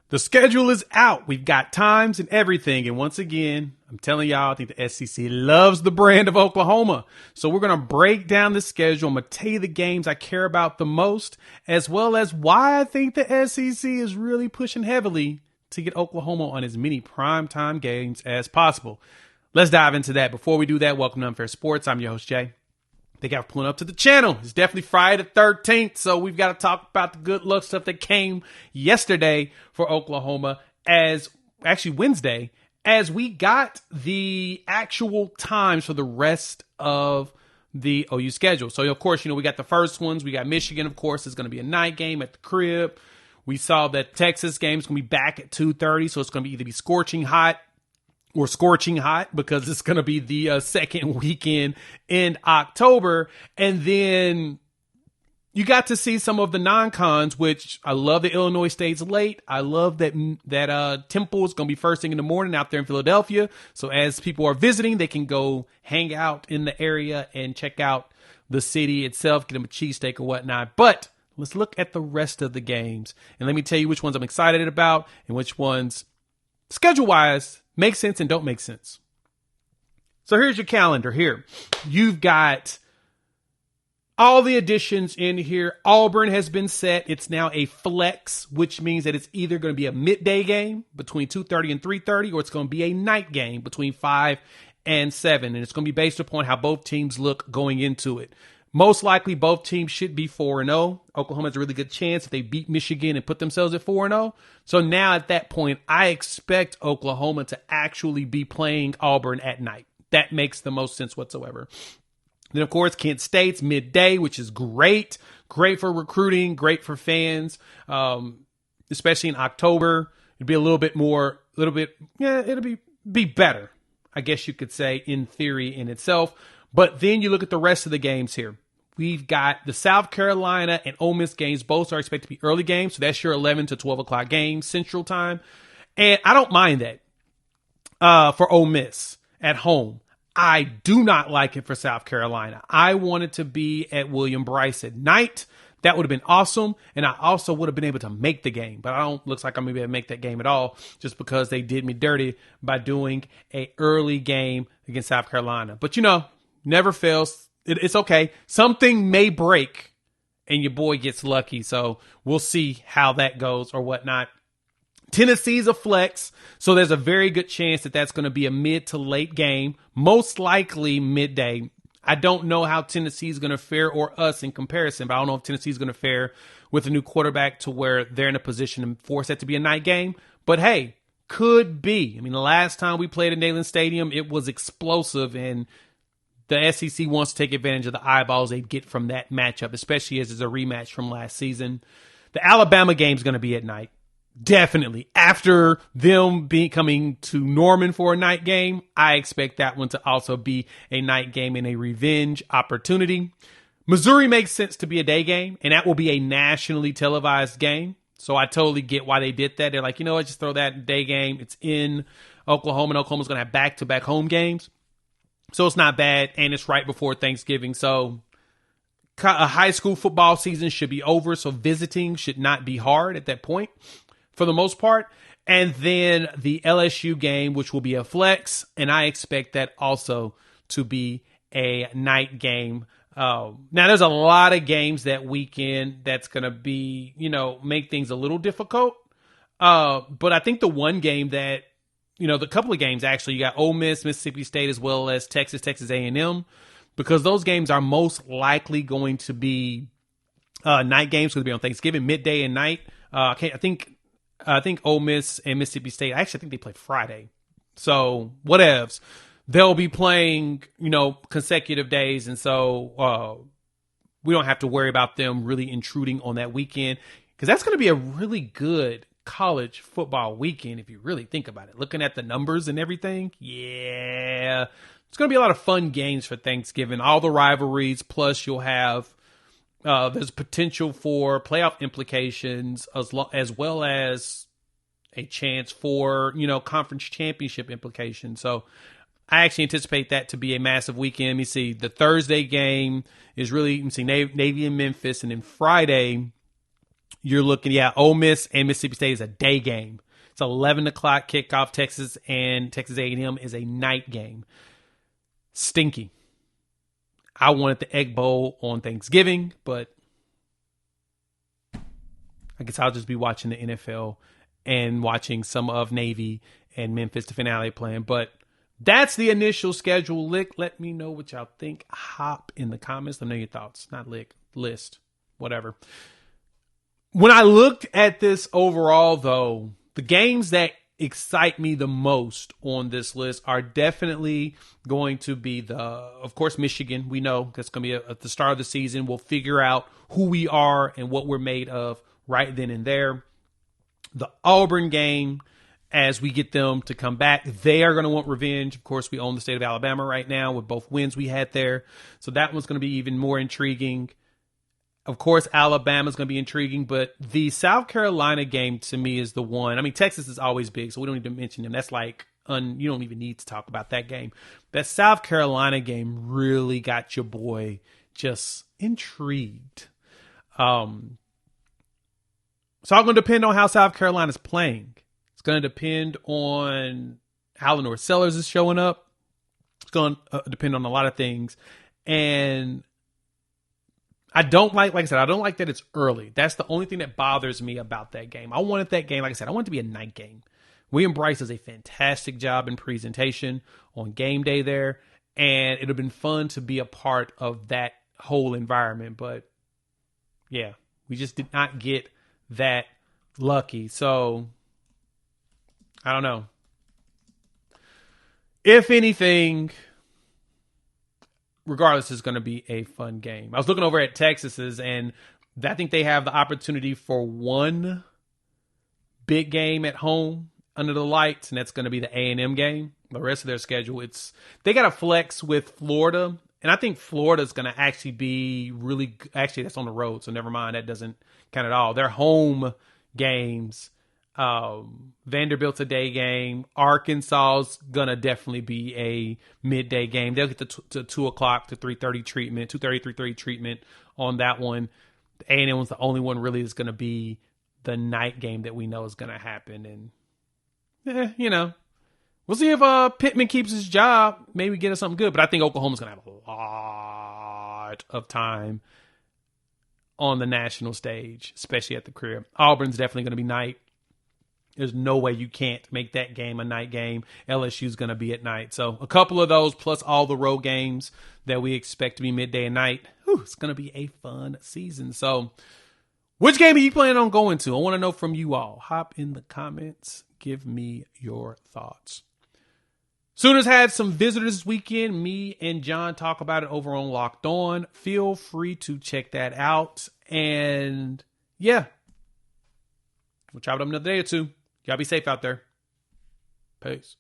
The schedule is out. We've got times and everything. And once again, I'm telling y'all, I think the SEC loves the brand of Oklahoma. So we're going to break down the schedule. I'm going to tell you the games I care about the most, as well as why I think the SEC is really pushing heavily to get Oklahoma on as many primetime games as possible. Let's dive into that. Before we do that, welcome to Unfair Sports. I'm your host, Jay. Thank you for pulling up to the channel. It's definitely Friday the 13th, so we've got to talk about the good luck stuff that came yesterday for Oklahoma, Wednesday, as we got the actual times for the rest of the OU schedule. So, of course, we got the first ones. We got Michigan, of course, is going to be a night game at the crib. We saw that Texas game is going to be back at 2:30, so it's going to either be scorching hot or scorching hot because it's going to be the second weekend in October. And then you got to see some of the non-cons, which I love that Illinois State's late. I love that Temple is going to be first thing in the morning out there in Philadelphia. So as people are visiting, they can go hang out in the area and check out the city itself, get them a cheesesteak or whatnot. But let's look at the rest of the games. And let me tell you which ones I'm excited about and which ones, schedule-wise, make sense and don't make sense. So here's your calendar here. You've got all the additions in here. Auburn has been set. It's now a flex, which means that it's either going to be a midday game between 2:30 and 3:30, or it's going to be a night game between 5 and 7. And it's going to be based upon how both teams look going into it. Most likely, both teams should be 4-0. Oklahoma has a really good chance if they beat Michigan and put themselves at 4-0. So now at that point, I expect Oklahoma to actually be playing Auburn at night. That makes the most sense whatsoever. Then, of course, Kent State's midday, which is great. Great for recruiting, great for fans, especially in October. It'd be it'll be better, I guess you could say, in theory in itself. But then you look at the rest of the games here. We've got the South Carolina and Ole Miss games. Both are expected to be early games. So that's your 11 to 12 o'clock games, Central Time. And I don't mind that for Ole Miss at home. I do not like it for South Carolina. I want it to be at William Bryce at night. That would have been awesome. And I also would have been able to make the game. But looks like I'm going to be able to make that game at all just because they did me dirty by doing a early game against South Carolina. But never fails. It's okay. Something may break and your boy gets lucky. So we'll see how that goes or whatnot. Tennessee's a flex. So there's a very good chance that that's going to be a mid to late game. Most likely midday. I don't know how Tennessee's going to fare or us in comparison, but I don't know if Tennessee's going to fare with a new quarterback to where they're in a position to force that to be a night game. But hey, could be. I mean, the last time we played at Neyland Stadium, it was explosive, and the SEC wants to take advantage of the eyeballs they get from that matchup, especially as it's a rematch from last season. The Alabama game is going to be at night. Definitely. After them coming to Norman for a night game, I expect that one to also be a night game and a revenge opportunity. Missouri makes sense to be a day game, and that will be a nationally televised game. So I totally get why they did that. They're like, just throw that day game. It's in Oklahoma, and Oklahoma's going to have back-to-back home games. So it's not bad, and it's right before Thanksgiving. So a high school football season should be over, so visiting should not be hard at that point for the most part. And then the LSU game, which will be a flex, and I expect that also to be a night game. Now, there's a lot of games that weekend that's going to be, make things a little difficult. But I think the one game that, the couple of games, actually, you got Ole Miss, Mississippi State, as well as Texas A&M, because those games are most likely going to be night games. Going to be on Thanksgiving, midday and night. I think Ole Miss and Mississippi State, I think they play Friday. So whatevs. They'll be playing, consecutive days. And so we don't have to worry about them really intruding on that weekend, because that's going to be a really good college football weekend if you really think about it. Looking at the numbers and everything, yeah, it's going to be a lot of fun games for Thanksgiving. All the rivalries, plus you'll have there's potential for playoff implications as well as a chance for conference championship implications. So I actually anticipate that to be a massive weekend. Let me see. The Thursday game is really, Navy and Memphis, and then Friday You're looking, Ole Miss and Mississippi State is a day game. It's 11 o'clock kickoff. Texas and Texas A&M is a night game. Stinky. I wanted the Egg Bowl on Thanksgiving, but I guess I'll just be watching the NFL and watching some of Navy and Memphis, the finale playing. But that's the initial schedule. Let me know what y'all think. Hop in the comments. Let me know your thoughts. Not list, whatever. When I looked at this overall, though, the games that excite me the most on this list are definitely going to be of course, Michigan. We know that's going to be at the start of the season. We'll figure out who we are and what we're made of right then and there. The Auburn game, as we get them to come back, they are going to want revenge. Of course, we own the state of Alabama right now with both wins we had there. So that one's going to be even more intriguing. Of course, Alabama's going to be intriguing, but the South Carolina game to me is the one. I mean, Texas is always big, so we don't need to mention them. That's like, you don't even need to talk about that game. That South Carolina game really got your boy just intrigued. So I'm going to depend on how South Carolina's playing. It's going to depend on how Lenore Sellers is showing up. It's going to depend on a lot of things. And I don't like I said, I don't like that it's early. That's the only thing that bothers me about that game. I wanted that game, like I said, I want it to be a night game. William Bryce does a fantastic job in presentation on game day there. And it would have been fun to be a part of that whole environment. But yeah, we just did not get that lucky. So I don't know. If anything, regardless, it's going to be a fun game. I was looking over at Texas's, and I think they have the opportunity for one big game at home under the lights, and that's going to be the A&M game. The rest of their schedule, they got to flex with Florida, and I think Florida's going to actually be really – actually, that's on the road, so never mind. That doesn't count at all. Their home games, Vanderbilt's a day game. Arkansas's going to definitely be a midday game. They'll get the 2 o'clock to 3:30 treatment, 2:30, 3:30 treatment on that one. The A&M was the only one really that's going to be the night game that we know is going to happen. And, we'll see if Pittman keeps his job. Maybe get us something good. But I think Oklahoma's going to have a lot of time on the national stage, especially at the crib. Auburn's definitely going to be night. There's no way you can't make that game a night game. LSU's going to be at night. So a couple of those plus all the road games that we expect to be midday and night. It's going to be a fun season. So which game are you planning on going to? I want to know from you all. Hop in the comments. Give me your thoughts. Sooners had some visitors this weekend. Me and John talk about it over on Locked On. Feel free to check that out. And yeah, we'll chop it up another day or two. Y'all be safe out there. Peace.